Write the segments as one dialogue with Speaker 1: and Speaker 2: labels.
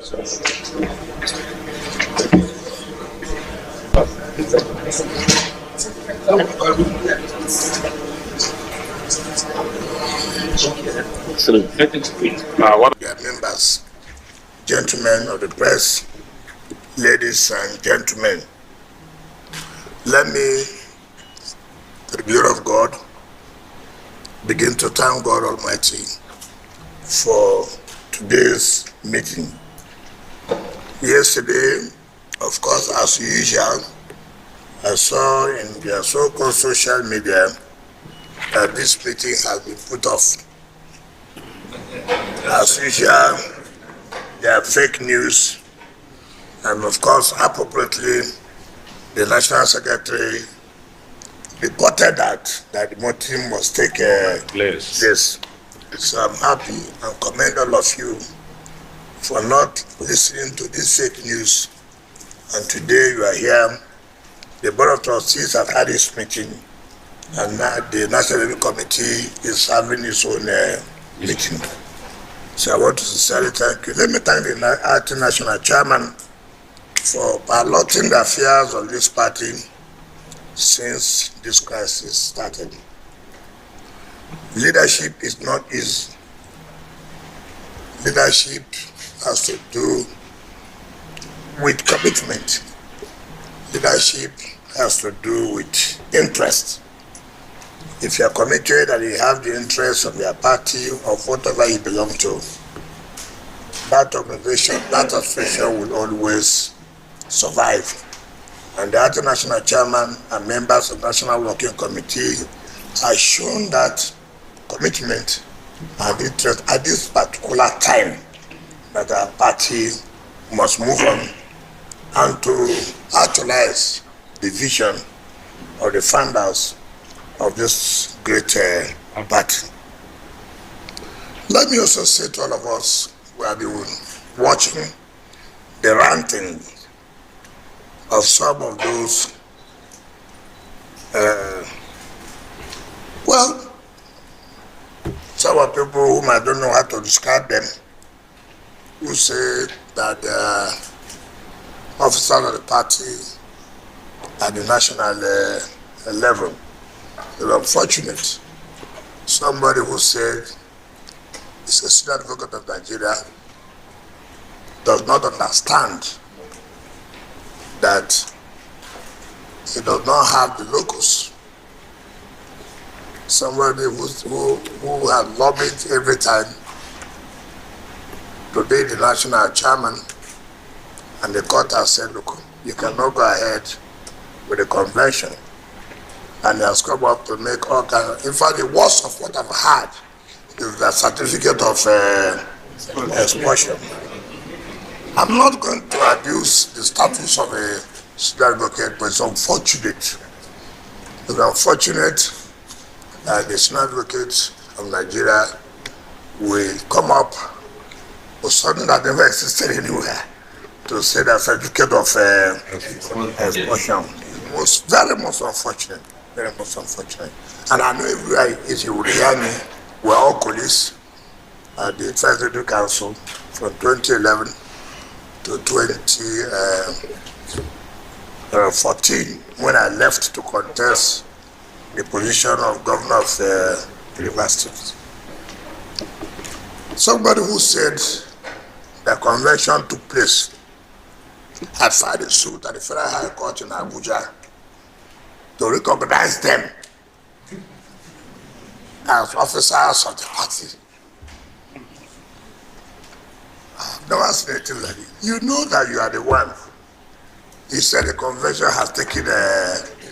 Speaker 1: Dear members, gentlemen of the press, ladies and gentlemen, let me, to the glory of God, begin to thank God Almighty for today's meeting. Yesterday, of course, as usual, I saw in their so-called social media that this meeting has been put off. As usual, there are fake news, and of course, appropriately, the National Secretary reported that the meeting must take place. So I'm happy and commend all of you for not listening to this fake news. And today you are here. The Board of Trustees have had its meeting, and now the National Review Committee is having its own meeting. So I want to sincerely thank you. Let me thank the acting national chairman for piloting the affairs of this party since this crisis started. Leadership is not easy. Leadership has to do with commitment. Leadership has to do with interest. If you are committed and you have the interest of your party or whatever you belong to, that organization, that association will always survive. And the acting national chairman and members of the National Working Committee have shown that commitment and interest at this particular time that our party must move on and to actualize the vision of the founders of this great party. Let me also say to all of us who have been watching the ranting of some of those, some of people whom I don't know how to describe them, who say that officers of the party at the national level. It's unfortunate. Somebody who said he's a senior advocate of Nigeria does not understand that he does not have the locus. Somebody who has lobbied every time to be the national chairman, and the court has said, look, you cannot go ahead with the convention. And he has come up to make all kinds of, in fact, the worst of what I've had is the certificate of expulsion. I'm not going to abuse the status of a senior advocate, but it's unfortunate. It's unfortunate that the senior advocates of Nigeria will come up with something that never existed anywhere to say that certificate of expulsion. Most very most unfortunate. Very most unfortunate. And I know everywhere if you would hear me, we're all colleagues at the Executive Council from 2011 to 2014 when I left to contest the position of governor of the university. Somebody who said the convention took place had filed a suit at the Federal High Court in Abuja to recognize them as officers of the party. I've never seen anything like it. You know that you are the one. You said the convention has taken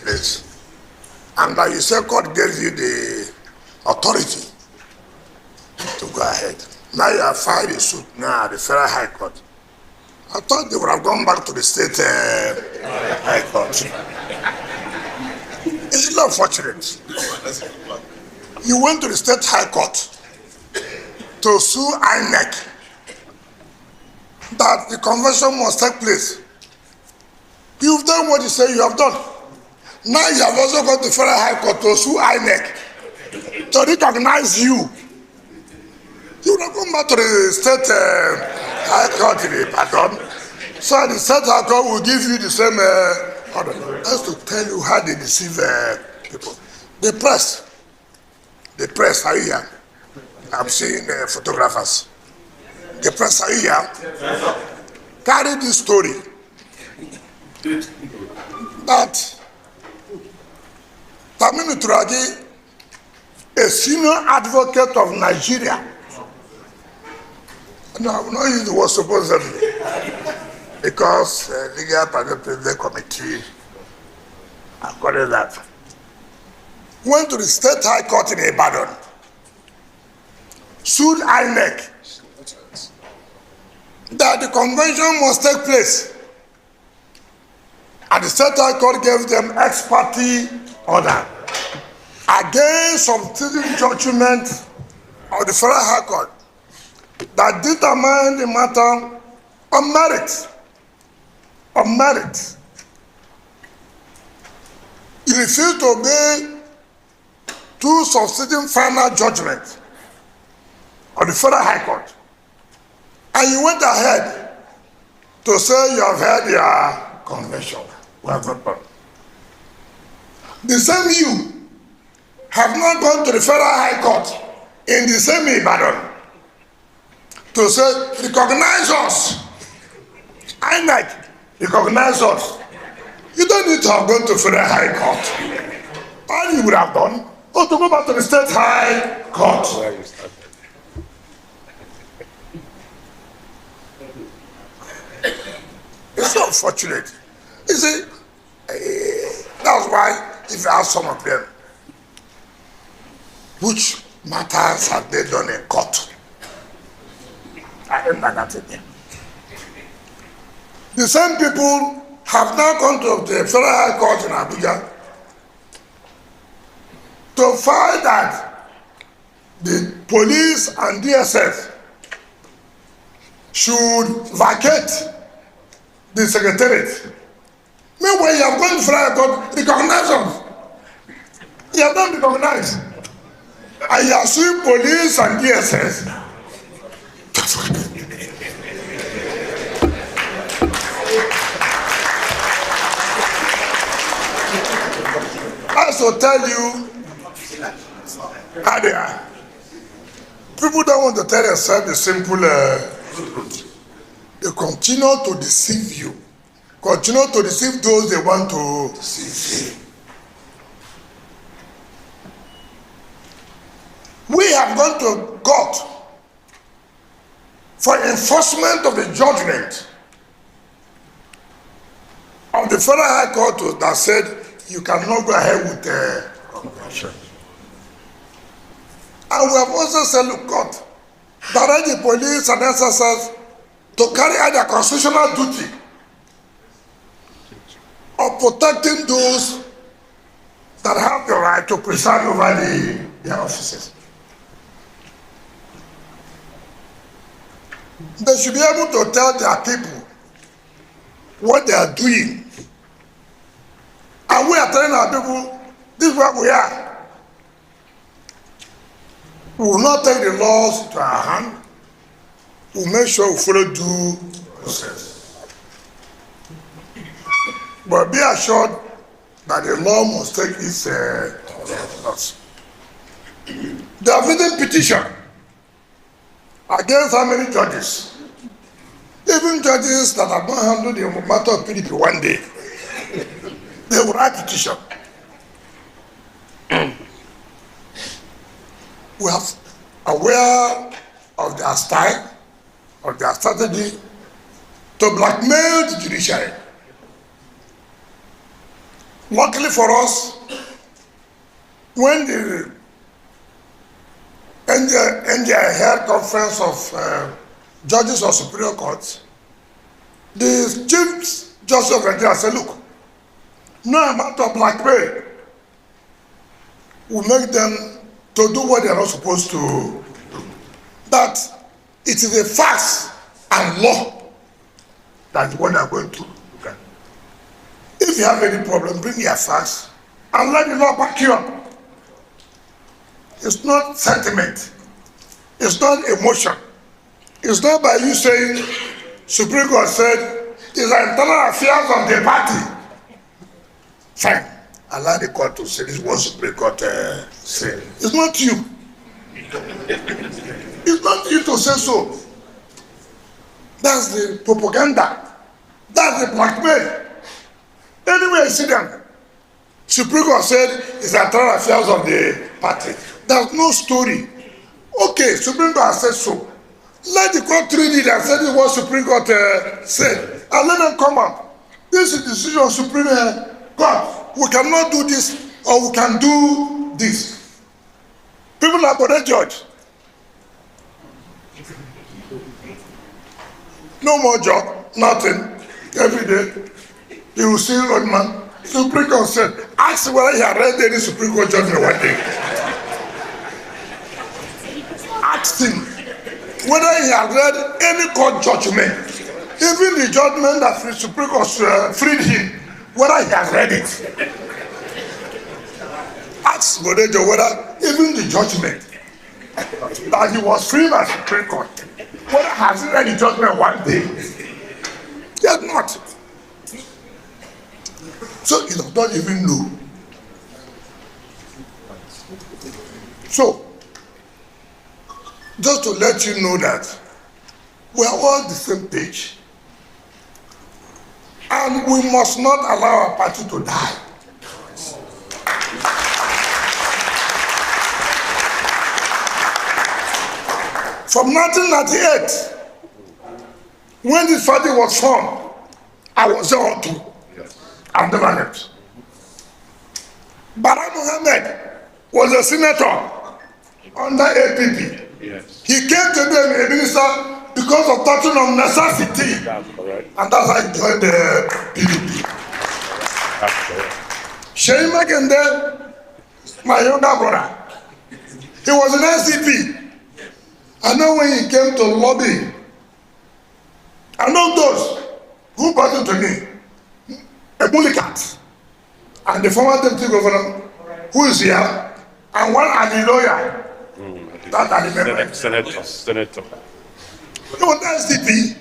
Speaker 1: place. And that you said God gave you the authority to go ahead. Now you have filed a suit now at the Federal High Court. I thought they would have gone back to the state High Court. It's not unfortunate. You went to the state High Court to sue INEC that the convention must take place. You've done what you say you have done. Now you have also gone to Federal High Court to sue INEC to recognize you. You would have gone back to the state High Court in Ibadan. So the State High Court will give you the same order. That's to tell you how they deceive people. The press, are you here? I'm seeing photographers. The press, are you here? Carry this story that Taminu Turagi, a senior advocate of Nigeria, no, I will not use the word supposedly, because legal president committee according that went to the State High Court in Ibadan, sued INEC that the convention must take place, and the State High Court gave them ex parte order against some judgment of the Federal High Court that determined the matter on merit. On merit. You refused to obey two subsequent final judgments of the Federal High Court, and you went ahead to say you have heard your convention. We have not done. The same you have not gone to the Federal High Court in the same Ibadan to say, recognize us. INEC, recognize us. You don't need to have gone to Federal High Court. All you would have done was to go back to the State High Court. It's so unfortunate. You see, that's why if you ask some of them, which matters have they done in court? I don't know that again. The same people have now gone to the Federal High Court in Abuja to find that the police and DSS should vacate the secretariat. Meanwhile, you have gone to Federal High Court, recognize us. You have not recognized. And you are suing police and DSS. I also tell you how they are. People don't want to tell themselves the simple truth. They continue to deceive you. Continue to deceive those they want to deceive. We have gone to court for enforcement of the judgment of the Federal High Court that said you cannot go ahead with the convention. And we have also said, look, court, direct the police and SSS to carry out their constitutional duty of protecting those that have the right to preside over their offices. They should be able to tell their people what they are doing. And we are telling our people, this is what we are. We will not take the laws into our hand. We will make sure we follow due process. But be assured that the law must take its course. They have written petition against how many judges? Even judges that have not handled the matter of PDP one day. They will write petition. We are aware of their style, of their strategy to blackmail the judiciary. Luckily for us, when the NDI held conference of judges of Superior Court, the Chief Justice of Nigeria said, look, no amount of blackmail will make them to do what they are not supposed to do. That it is a facts and law that is what they are going to look at. If you have any problem, bring your facts and let the law back you up. It's not sentiment. It's not emotion. It's not by you saying, Supreme Court said, it's the internal affairs of the party. Fine. Allow the court to say this is what Supreme Court said. It's not you. It's not you to say so. That's the propaganda. That's the blackmail. Anyway, you see them. Supreme Court said it's the internal affairs of the party. There's no story. Okay, Supreme Court said so. Let the court read it and say this is what Supreme Court said. And let them come out. This is the decision of Supreme Court. We cannot do this or we can do this. People are going to judge. No more job, nothing. Every day, you will see old man. Supreme Court said, ask whether he had read any Supreme Court judgment one day. Ask him whether he had read any court judgment, even the judgment that the Supreme Court freed him, whether he has read it. Ask Bodejo whether even the judgment that he was freed by Supreme Court, whether has he read the judgment one day. He has not. So he does not even know. So, just to let you know that we are all the same page. And we must not allow our party to die. From 1998, when this party was formed, I was there on too. I've never left. Bala Mohammed was a senator under APP.
Speaker 2: Yes.
Speaker 1: He came to be a minister because of doctrine of necessity.
Speaker 2: That's correct.
Speaker 1: And that's how he joined the PDP.
Speaker 2: That's correct.
Speaker 1: Seyi Makinde, my younger brother, he was an NCP. I know when he came to lobby, I know those who brought him to me, a bully cat, and the former deputy governor, who is here, and one are the lawyer. That I remember.
Speaker 2: Senator.
Speaker 1: He was SDP.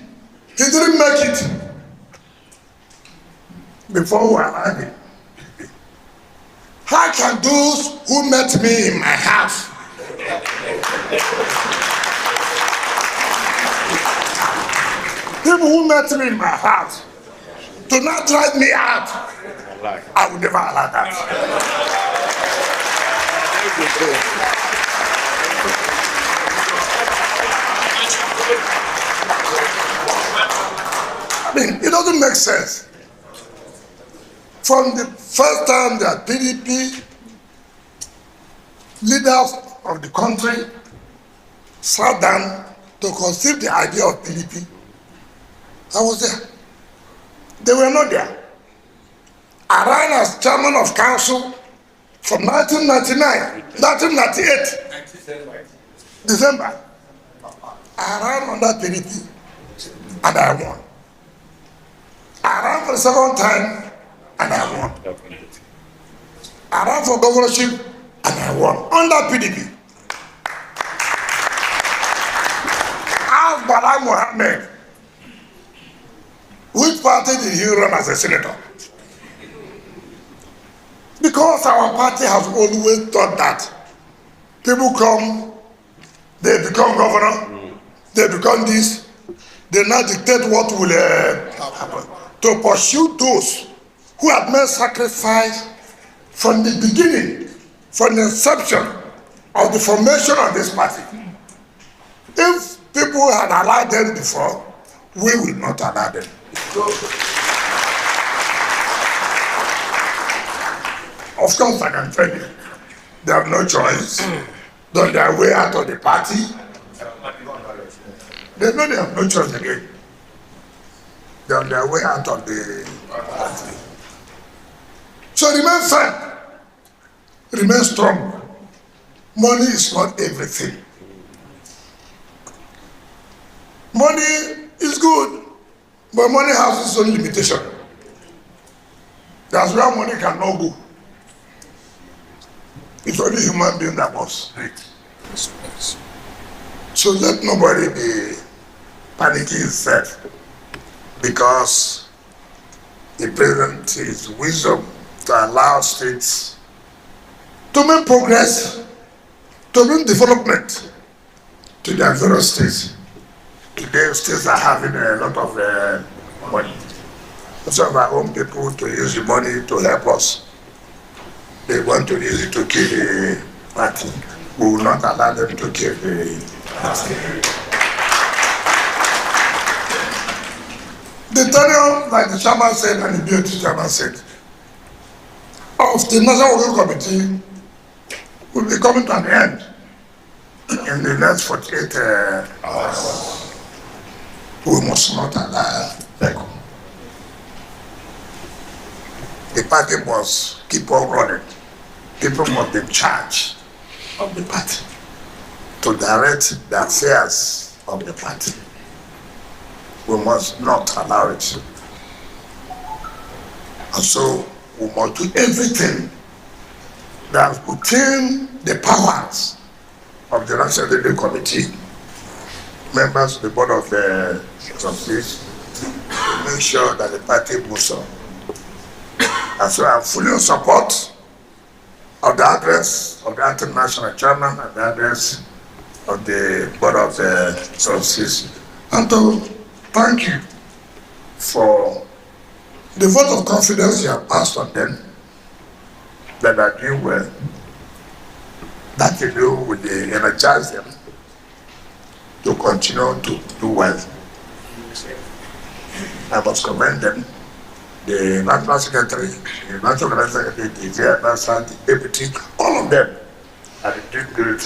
Speaker 1: He didn't make it before we arrived. How can those who met me in my house people who met me in my house do not drive me out? I would never allow that. I mean, it doesn't make sense. From the first time that PDP leaders of the country sat down to conceive the idea of PDP, I was there. They were not there. I ran as chairman of council from 1998, December. I ran on that PDP and I won. I ran for the second time and I won. I ran for governorship and I won under PDP. Gov.Bala Mohammed, which party did he run as a senator? Because our party has always thought that people come, they become governor, they become this, they now dictate what will happen. To pursue those who have made sacrifice from the beginning, from the inception of the formation of this party. If people had allowed them before, we will not allow them. Of course, I can tell you, they have no choice. On their way out of the party, they know they have no choice again. They're on their way out of the party. So remain firm, remain strong. Money is not everything. Money is good, but money has its own limitation. That's where money cannot go. It's only human being that must. So let nobody be panicking himself because the president is wisdom to allow states to make progress, to bring development to their various states. Today, states are having a lot of money. Some of our own people to use the money to help us. They want to use it to kill the party. We will not allow them to kill the party. The tenure, like the chairman said and the beauty chairman said, of the National Working Committee will be coming to an end in the next 48 hours. We must not allow vacuum. The party must keep on running. People must be in charge of the party to direct the affairs of the party. We must not allow it. And so we must do everything that within the powers of the National Working Committee, members of the board of trustees, make sure that the party moves on. And so I'm fully in support of the address of the international chairman and the address of the board of trustees, and to thank you for the vote of confidence you have passed on them, that are doing well, that you do will energize them to continue to do well. I must commend them, the National Secretary, the National Secretary, the Chairperson, the Deputy, all of them are doing great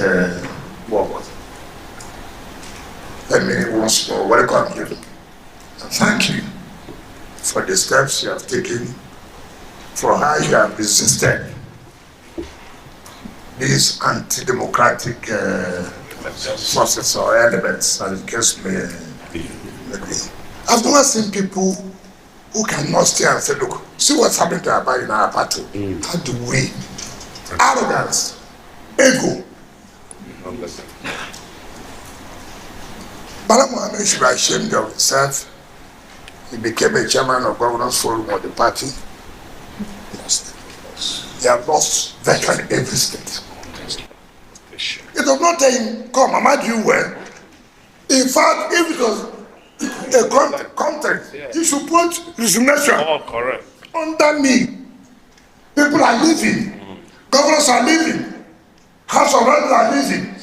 Speaker 1: work. Let me once more welcome you and thank you for the steps you have taken, for how you have resisted these anti-democratic forces or elements, as the case may be. I've never seen people who cannot stay and say, look, see what's happening to our party in our party. How do we? Arrogance, ego. Bala Mohammed should be ashamed of himself. He became a chairman of governors forum of the party. He has lost virtually every state. It does not tell him, come, am I doing well? In fact, if it was a content, he should put resignation under me. People are leaving. Governors are leaving. House of Reps are leaving.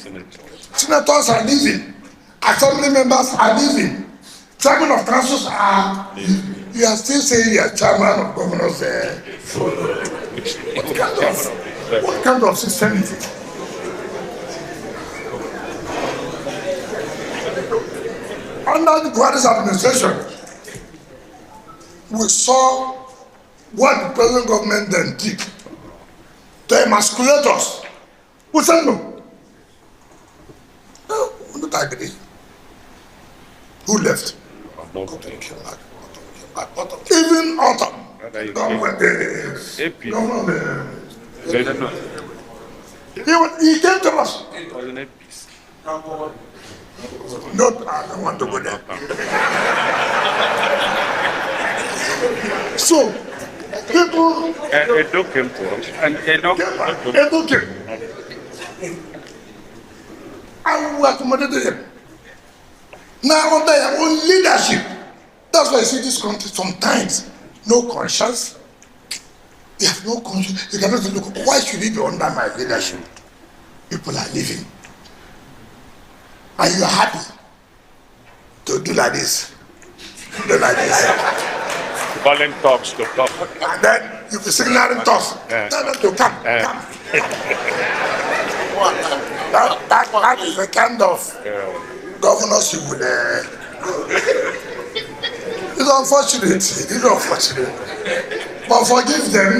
Speaker 1: Senators are leaving. Assembly members are leaving. Chairman of councils are leaving. You are still saying you are chairman of governors there. What kind of system is it? Under the Buhari's administration, we saw what the present government then did to emasculate us. We said no. No, we don't agree. Who left? Even Autumn. Government, he came to us. No, I don't want to go there. So, people.
Speaker 2: Edo came to us. And Edo
Speaker 1: came. And we accommodated them. Now, under their own leadership, that's why you see this country sometimes, no conscience. They have no conscience. You cannot say, look, why should it be under my leadership? People are living. And you are happy to do like this. Do like this.
Speaker 2: calling talks to come.
Speaker 1: And then you be signaling talks. Tell them to come. Come. That is the kind of governors you would. It's unfortunate. It's unfortunate. But forgive them.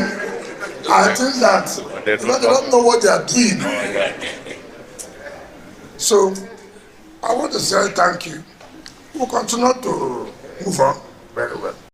Speaker 1: I think that they don't know what they are doing. So I want to say thank you. We'll continue to move on very well.